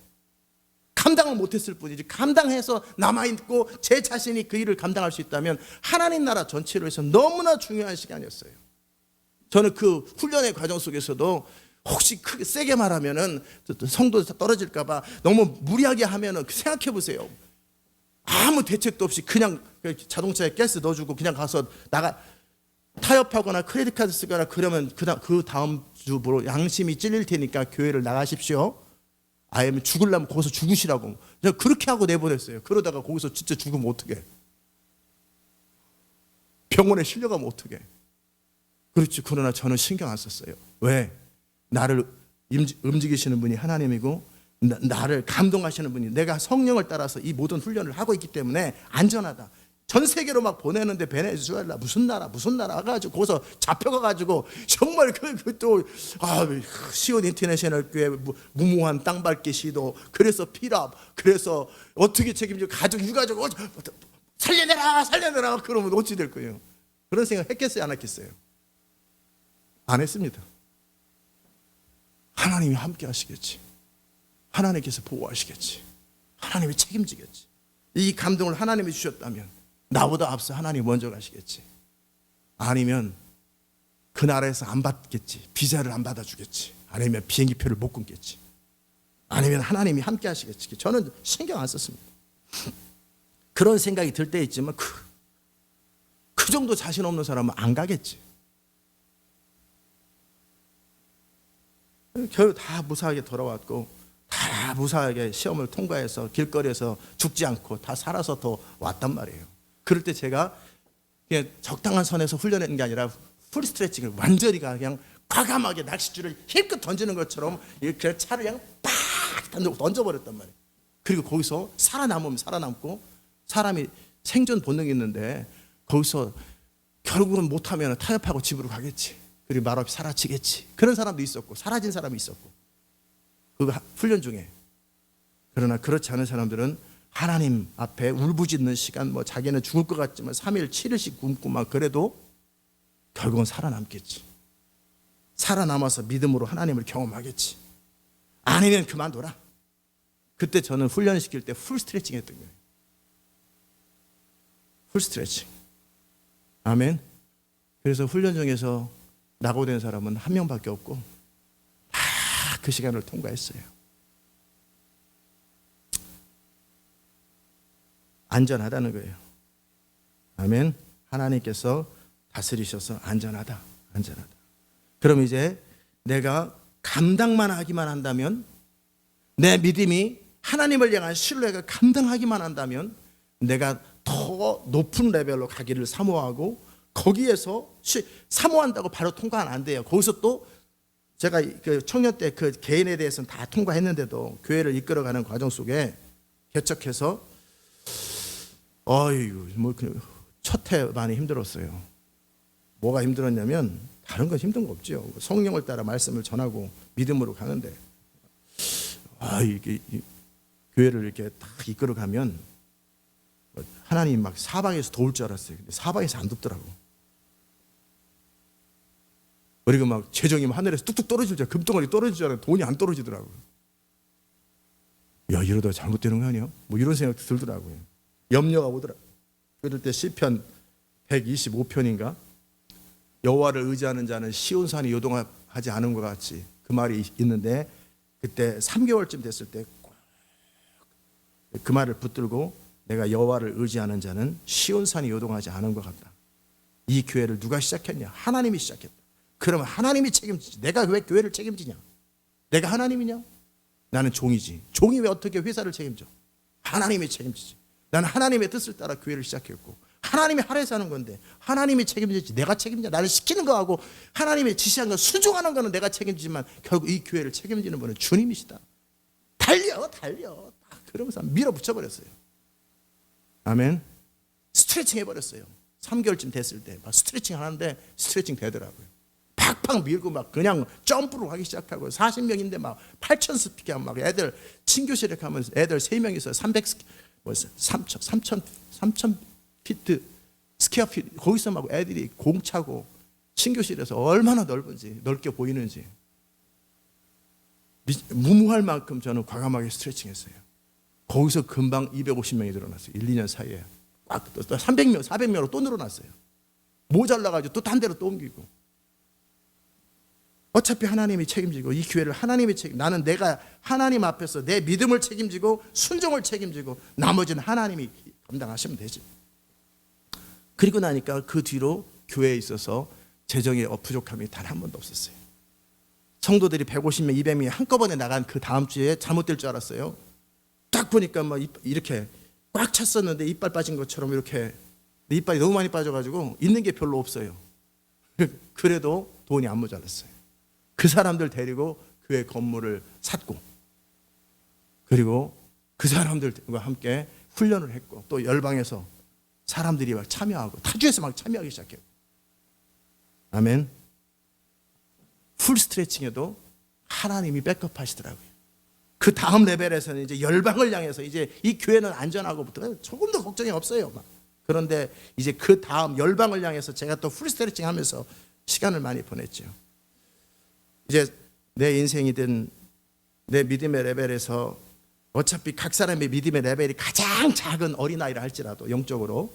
감당을 못했을 뿐이지, 감당해서 남아있고 제 자신이 그 일을 감당할 수 있다면 하나님 나라 전체로 해서 너무나 중요한 시간이었어요. 저는 그 훈련의 과정 속에서도 혹시 크게 세게 말하면은 성도 떨어질까봐 너무 무리하게 하면은 생각해 보세요. 아무 대책도 없이 그냥 자동차에 가스 넣어주고 그냥 가서 나가 타협하거나 크레딧 카드 쓰거나 그러면 그 다음 주부로 양심이 찔릴 테니까 교회를 나가십시오. 아니면 죽으려면 거기서 죽으시라고. 그냥 그렇게 하고 내보냈어요. 그러다가 거기서 진짜 죽으면 어떡해? 병원에 실려가면 어떡해? 그렇지. 그러나 저는 신경 안 썼어요. 왜? 나를 움직이시는 분이 하나님이고 나를 감동하시는 분이, 내가 성령을 따라서 이 모든 훈련을 하고 있기 때문에 안전하다. 전 세계로 막 보내는데 베네수엘라 무슨 나라 가지고 거기서 잡혀가가지고 정말 시온 인터내셔널 교회 무모한 땅밟기 시도, 그래서 피랍, 그래서 어떻게 책임지고 가족 유가족 살려내라 그러면 어찌 될 거예요? 그런 생각 했겠어요, 안 했겠어요? 안 했습니다. 하나님이 함께 하시겠지. 하나님께서 보호하시겠지. 하나님이 책임지겠지. 이 감동을 하나님이 주셨다면 나보다 앞서 하나님이 먼저 가시겠지. 아니면 그 나라에서 안 받겠지. 비자를 안 받아주겠지. 아니면 비행기표를 못 끊겠지. 아니면 하나님이 함께 하시겠지. 저는 신경 안 썼습니다. 그런 생각이 들 때 있지만 그 정도 자신 없는 사람은 안 가겠지. 결국 다 무사하게 돌아왔고 다 무사하게 시험을 통과해서 길거리에서 죽지 않고 다 살아서 더 왔단 말이에요. 그럴 때 제가 그냥 적당한 선에서 훈련하는 게 아니라 풀 스트레칭을 완전히 그냥 과감하게 낚싯줄을 힘껏 던지는 것처럼 이렇게 차를 그냥 팍 던져버렸단 말이에요. 그리고 거기서 살아남으면 살아남고, 사람이 생존 본능이 있는데 거기서 결국은 못하면 타협하고 집으로 가겠지. 그리고 말없이 사라지겠지. 그런 사람도 있었고 사라진 사람이 있었고 그 훈련 중에. 그러나 그렇지 않은 사람들은 하나님 앞에 울부짖는 시간, 뭐 자기는 죽을 것 같지만 3일 7일씩 굶고 막 그래도 결국은 살아남겠지. 살아남아서 믿음으로 하나님을 경험하겠지. 아니면 그만둬라. 그때 저는 훈련시킬 때 풀 스트레칭 했던 거예요. 풀 스트레칭. 아멘. 그래서 훈련 중에서 낙오된 사람은 한 명밖에 없고 다 그 시간을 통과했어요. 안전하다는 거예요. 아멘. 하나님께서 다스리셔서 안전하다. 그럼 이제 내가 감당만 하기만 한다면, 내 믿음이 하나님을 향한 신뢰가 감당하기만 한다면 내가 더 높은 레벨로 가기를 사모하고, 거기에서 사모한다고 바로 통과는 안 돼요. 거기서 또 제가 그 청년 때 그 개인에 대해서는 다 통과했는데도 교회를 이끌어가는 과정 속에 개척해서 첫 해 많이 힘들었어요. 뭐가 힘들었냐면 다른 건 힘든 거 없죠. 성령을 따라 말씀을 전하고 믿음으로 가는데 이게 교회를 이렇게 딱 이끌어가면 하나님 막 사방에서 도울 줄 알았어요. 근데 사방에서 안 돕더라고. 그리고 막 재정이 하늘에서 뚝뚝 떨어질 줄, 금덩어리 떨어질 줄 알았는데 돈이 안 떨어지더라고요. 야, 이러다 잘못되는 거 아니야? 뭐 이런 생각도 들더라고요. 염려가 오더라고요. 그럴 때 시편 125편인가? 여호와를 의지하는 자는 시온산이 요동하지 않은 것 같이, 그 말이 있는데, 그때 3개월쯤 됐을 때 그 말을 붙들고 내가 여호와를 의지하는 자는 시온산이 요동하지 않은 것 같다. 이 교회를 누가 시작했냐? 하나님이 시작했다. 그러면 하나님이 책임지지. 내가 왜 교회를 책임지냐? 내가 하나님이냐? 나는 종이지. 종이 왜 어떻게 회사를 책임져? 하나님이 책임지지. 나는 하나님의 뜻을 따라 교회를 시작했고, 하나님이 하래서 하는 건데 하나님이 책임지지 내가 책임져. 나를 시키는 거하고 하나님의 지시한 거 순종하는 거는 내가 책임지지만 결국 이 교회를 책임지는 분은 주님이시다. 달려 그러면서 밀어붙여 버렸어요. 아멘. 스트레칭 해버렸어요. 3개월쯤 됐을 때 막 스트레칭 하는데 스트레칭 되더라고요. 팍팍 밀고 막 그냥 점프를 하기 시작하고, 40명인데 막 8,000 스피킹 막 애들 친교실에 가면 애들 3명 있어요. 3,000 피트 스퀘어 피트, 거기서 막 애들이 공 차고 친교실에서 얼마나 넓게 보이는지 무모할 만큼 저는 과감하게 스트레칭 했어요. 거기서 금방 250명이 늘어났어요. 1, 2년 사이에 꽉 또 300명, 400명으로 또 늘어났어요. 모자라가지고 또 딴 데로 또 옮기고. 어차피 하나님이 책임지고 이 교회를 하나님이 나는 내가 하나님 앞에서 내 믿음을 책임지고 순종을 책임지고 나머지는 하나님이 감당하시면 되지. 그리고 나니까 그 뒤로 교회에 있어서 재정의 부족함이 단 한 번도 없었어요. 성도들이 150명, 200명이 한꺼번에 나간 그 다음 주에 잘못될 줄 알았어요. 딱 보니까 막 이렇게 꽉 찼었는데 이빨 빠진 것처럼 이렇게 이빨이 너무 많이 빠져가지고 있는 게 별로 없어요. 그래도 돈이 안 모자랐어요. 그 사람들 데리고 교회 건물을 샀고, 그리고 그 사람들과 함께 훈련을 했고, 또 열방에서 사람들이 막 참여하고 타주에서 막 참여하기 시작했고. 아멘. 풀 스트레칭에도 하나님이 백업 하시더라고요. 그 다음 레벨에서는 이제 열방을 향해서 이제 이 교회는 안전하고부터 조금도 걱정이 없어요. 그런데 이제 그 다음 열방을 향해서 제가 또 풀 스트레칭 하면서 시간을 많이 보냈죠. 이제 내 인생이든 내 믿음의 레벨에서 어차피 각 사람의 믿음의 레벨이 가장 작은 어린아이라 할지라도 영적으로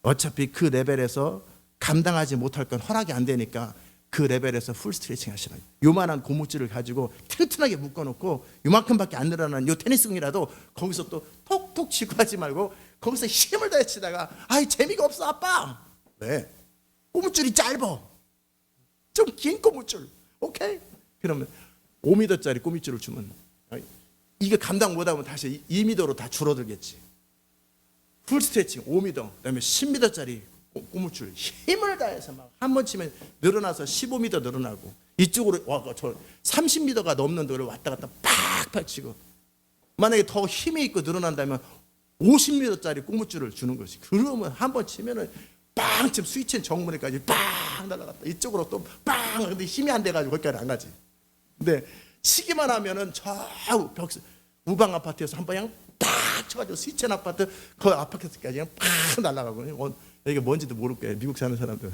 어차피 그 레벨에서 감당하지 못할 건 허락이 안 되니까 그 레벨에서 풀 스트레칭 하시라. 요만한 고무줄을 가지고 튼튼하게 묶어놓고 요만큼밖에 안 늘어나는 요 테니스공이라도 거기서 또 톡톡 치고 하지 말고 거기서 힘을 다해 치다가 아이 재미가 없어 아빠. 왜? 고무줄이 짧아. 좀 긴 고무줄. 오케이? 그러면 5m짜리 고무줄을 주면 이게 감당 못하면 다시 2m로 다 줄어들겠지. 풀 스트레칭 5m, 그다음에 10m짜리 고무줄 힘을 다해서 막 한 번 치면 늘어나서 15m 늘어나고, 이쪽으로 와서 30m가 넘는 데를 왔다 갔다 팍팍 치고, 만약에 더 힘이 있고 늘어난다면 50m짜리 고무줄을 주는 것이. 그러면 한 번 치면은 빵 치면 스위치는 정문에까지 빵 날아갔다. 이쪽으로 또 빵. 근데 힘이 안 돼가지고 거기까지 안 가지. 근데 치기만 하면은 저 우방 아파트에서 한 번 그냥 딱 쳐가지고 스위치한 아파트 그 아파트까지 그냥 팍 날아가고. 이게 뭔지도 모를 거예요. 미국 사는 사람들.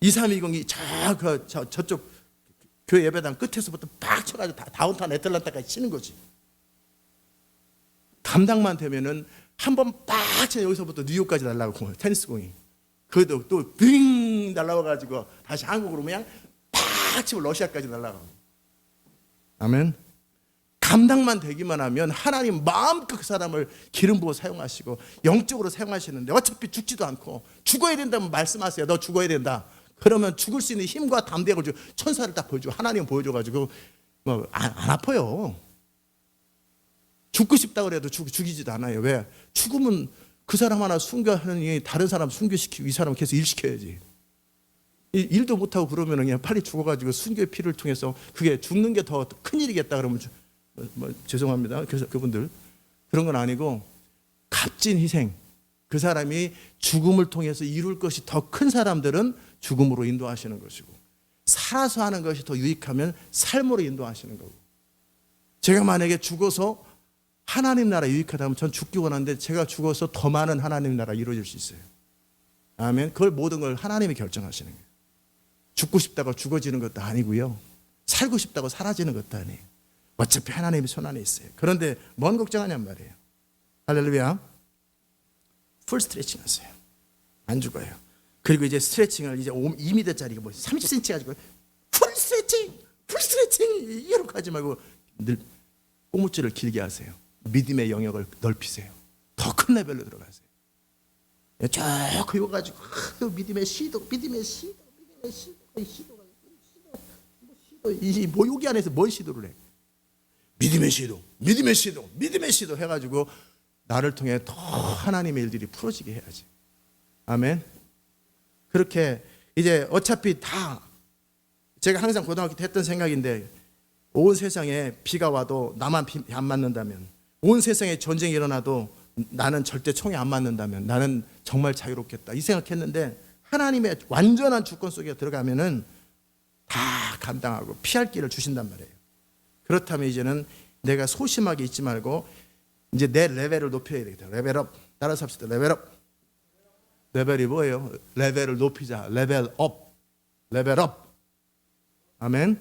2320이 저쪽 교회 예배당 끝에서부터 팍 쳐가지고 다운타운 애틀란타까지 치는 거지. 감당만 되면은 한 번 팍 치면 여기서부터 뉴욕까지 날아가고 테니스공이. 그래도 또 빙 날아와가지고 다시 한국으로 그냥 팍 치면 러시아까지 날아가고. 아멘. 감당만 되기만 하면 하나님 마음껏 그 사람을 기름 부어 사용하시고 영적으로 사용하시는데, 어차피 죽지도 않고 죽어야 된다면 말씀하세요. 너 죽어야 된다. 그러면 죽을 수 있는 힘과 담대함을 주고 천사를 딱 보여주고 하나님 보여줘가지고 뭐 안 아파요. 죽고 싶다 그래도 죽이지도 않아요. 왜? 죽으면 그 사람 하나 순교하는 다른 사람 순교시키고 이 사람 계속 일시켜야지. 일도 못하고 그러면 그냥 빨리 죽어가지고 순교의 피를 통해서 그게 죽는 게 더 큰일이겠다 그러면 죄송합니다. 그래서 그분들 그런 건 아니고, 값진 희생, 그 사람이 죽음을 통해서 이룰 것이 더 큰 사람들은 죽음으로 인도하시는 것이고, 살아서 하는 것이 더 유익하면 삶으로 인도하시는 거고. 제가 만약에 죽어서 하나님 나라 유익하다면 전 죽기 원하는데 제가 죽어서 더 많은 하나님 나라 이루어질 수 있어요. 아멘. 그걸 모든 걸 하나님이 결정하시는 거예요. 죽고 싶다고 죽어지는 것도 아니고요. 살고 싶다고 사라지는 것도 아니에요. 어차피 하나님이 손 안에 있어요. 그런데 뭔 걱정하냔 말이에요. 할렐루야. 풀 스트레칭 하세요. 안 죽어요. 그리고 이제 스트레칭을 이제 2m짜리가 뭐 30cm 가지고 풀 스트레칭 이렇게 하지 말고 늘 꼬무줄을 길게 하세요. 믿음의 영역을 넓히세요. 더 큰 레벨로 들어가세요. 쭉 그어가지고 믿음의 시도, 이 모욕이 안에서 뭔 시도를 해? 믿음의 시도 해가지고 나를 통해 더 하나님의 일들이 풀어지게 해야지. 아멘. 그렇게 이제 어차피 다 제가 항상 고등학교 때 했던 생각인데 온 세상에 비가 와도 나만 비 안 맞는다면, 온 세상에 전쟁이 일어나도 나는 절대 총에 안 맞는다면 나는 정말 자유롭겠다 이 생각했는데, 하나님의 완전한 주권 속에 들어가면은 다 감당하고 피할 길을 주신단 말이에요. 그렇다면 이제는 내가 소심하게 있지 말고 이제 내 레벨을 높여야 되겠다. 레벨업. 따라서 합시다. 레벨업. 레벨이 뭐예요? 레벨을 높이자. 레벨업. 레벨업. 아멘.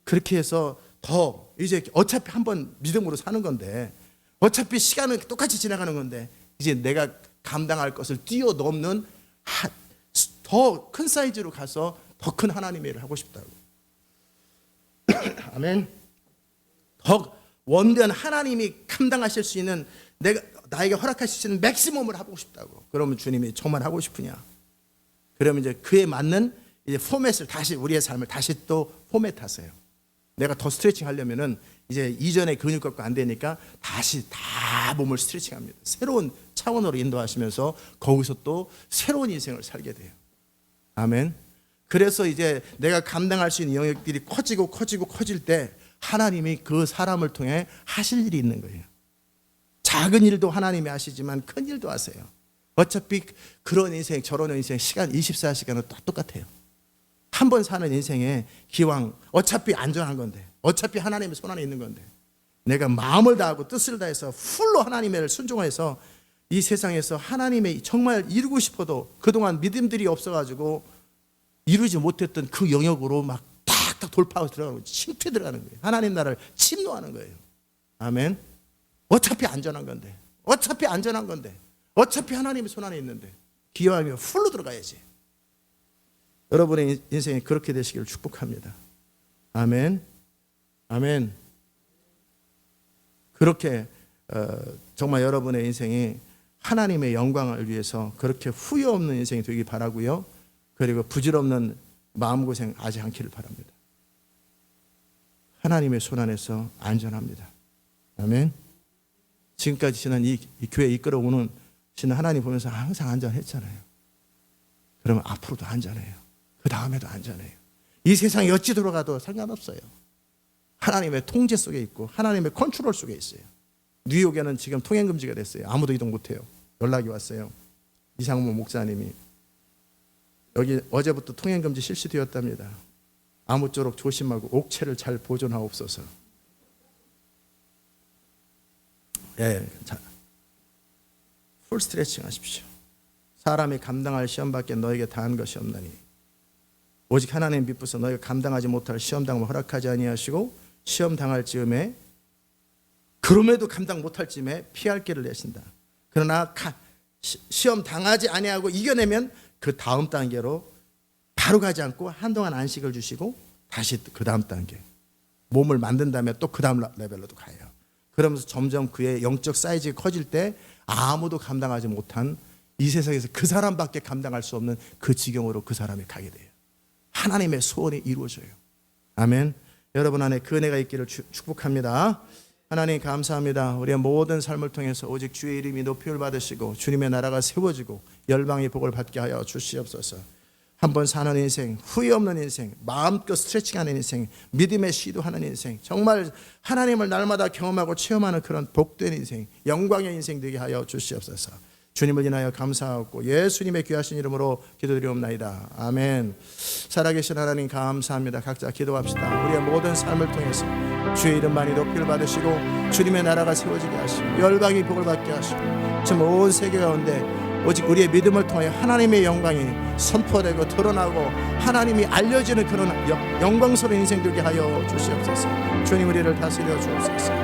그렇게 해서 더 이제 어차피 한번 믿음으로 사는 건데, 어차피 시간은 똑같이 지나가는 건데, 이제 내가 감당할 것을 뛰어넘는 더 큰 사이즈로 가서 더 큰 하나님의 일을 하고 싶다고. 아멘. 더 원대한 하나님이 감당하실 수 있는, 나에게 허락하실 수 있는 맥시멈을 하고 싶다고. 그러면 주님이 정말 하고 싶으냐? 그러면 이제 그에 맞는 이제 포맷을 다시, 우리의 삶을 다시 또 포맷하세요. 내가 더 스트레칭 하려면은 이제 이전에 근육 갖고 안 되니까 다시 다 몸을 스트레칭합니다. 새로운 차원으로 인도하시면서 거기서 또 새로운 인생을 살게 돼요. 아멘. 그래서 이제 내가 감당할 수 있는 영역들이 커질 때 하나님이 그 사람을 통해 하실 일이 있는 거예요. 작은 일도 하나님이 하시지만 큰 일도 하세요. 어차피 그런 인생, 저런 인생, 시간 24시간은 똑같아요. 한 번 사는 인생에 기왕 어차피 안전한 건데, 어차피 하나님의 손 안에 있는 건데, 내가 마음을 다하고 뜻을 다해서 풀로 하나님의 순종해서 이 세상에서 하나님의 정말 이루고 싶어도 그동안 믿음들이 없어가지고 이루지 못했던 그 영역으로 막 탁탁 돌파하고 들어가는 거예요. 침투에 들어가는 거예요. 하나님 나라를 침노하는 거예요. 아멘. 어차피 안전한 건데, 어차피 하나님의 손 안에 있는데 기왕이면 풀로 들어가야지. 여러분의 인생이 그렇게 되시기를 축복합니다. 아멘. 아멘. 그렇게 정말 여러분의 인생이 하나님의 영광을 위해서 그렇게 후회 없는 인생이 되길 바라고요. 그리고 부질없는 마음고생 하지 않기를 바랍니다. 하나님의 손 안에서 안전합니다. 아멘. 지금까지 지난 이 교회 이끌어오는 하나님 보면서 항상 안전했잖아요. 그러면 앞으로도 안전해요. 그 다음에도 안전해요. 이 세상에 어찌 돌아가도 상관없어요. 하나님의 통제 속에 있고 하나님의 컨트롤 속에 있어요. 뉴욕에는 지금 통행금지가 됐어요. 아무도 이동 못해요. 연락이 왔어요. 이상무 목사님이 여기 어제부터 통행금지 실시되었답니다. 아무쪼록 조심하고 옥체를 잘 보존하옵소서. 예, 자, 풀 스트레칭 하십시오. 사람이 감당할 시험밖에 너에게 다한 것이 없나니 오직 하나님 믿고서 너희가 감당하지 못할 시험 당함을 허락하지 아니하시고 시험 당할 즈음에 그럼에도 감당 못할 즈음에 피할 길을 내신다. 그러나 시험 당하지 아니하고 이겨내면 그 다음 단계로 바로 가지 않고 한동안 안식을 주시고 다시 그 다음 단계 몸을 만든 다음에 또 그 다음 레벨로도 가요. 그러면서 점점 그의 영적 사이즈가 커질 때 아무도 감당하지 못한 이 세상에서 그 사람밖에 감당할 수 없는 그 지경으로 그 사람이 가게 돼요. 하나님의 소원이 이루어져요. 아멘. 여러분 안에 그 은혜가 있기를 축복합니다. 하나님 감사합니다. 우리의 모든 삶을 통해서 오직 주의 이름이 높임을 받으시고 주님의 나라가 세워지고 열방의 복을 받게 하여 주시옵소서. 한번 사는 인생, 후회 없는 인생, 마음껏 스트레칭하는 인생, 믿음의 시도하는 인생, 정말 하나님을 날마다 경험하고 체험하는 그런 복된 인생, 영광의 인생 되게 하여 주시옵소서. 주님을 인하여 감사하고 예수님의 귀하신 이름으로 기도드리옵나이다. 아멘. 살아계신 하나님 감사합니다. 각자 기도합시다. 우리의 모든 삶을 통해서 주의 이름만이 높이를 받으시고 주님의 나라가 세워지게 하시고 열방이 복을 받게 하시고 참 온 세계 가운데 오직 우리의 믿음을 통해 하나님의 영광이 선포되고 드러나고 하나님이 알려지는 그런 영광스러운 인생 되게 하여 주시옵소서. 주님 우리를 다스려 주옵소서.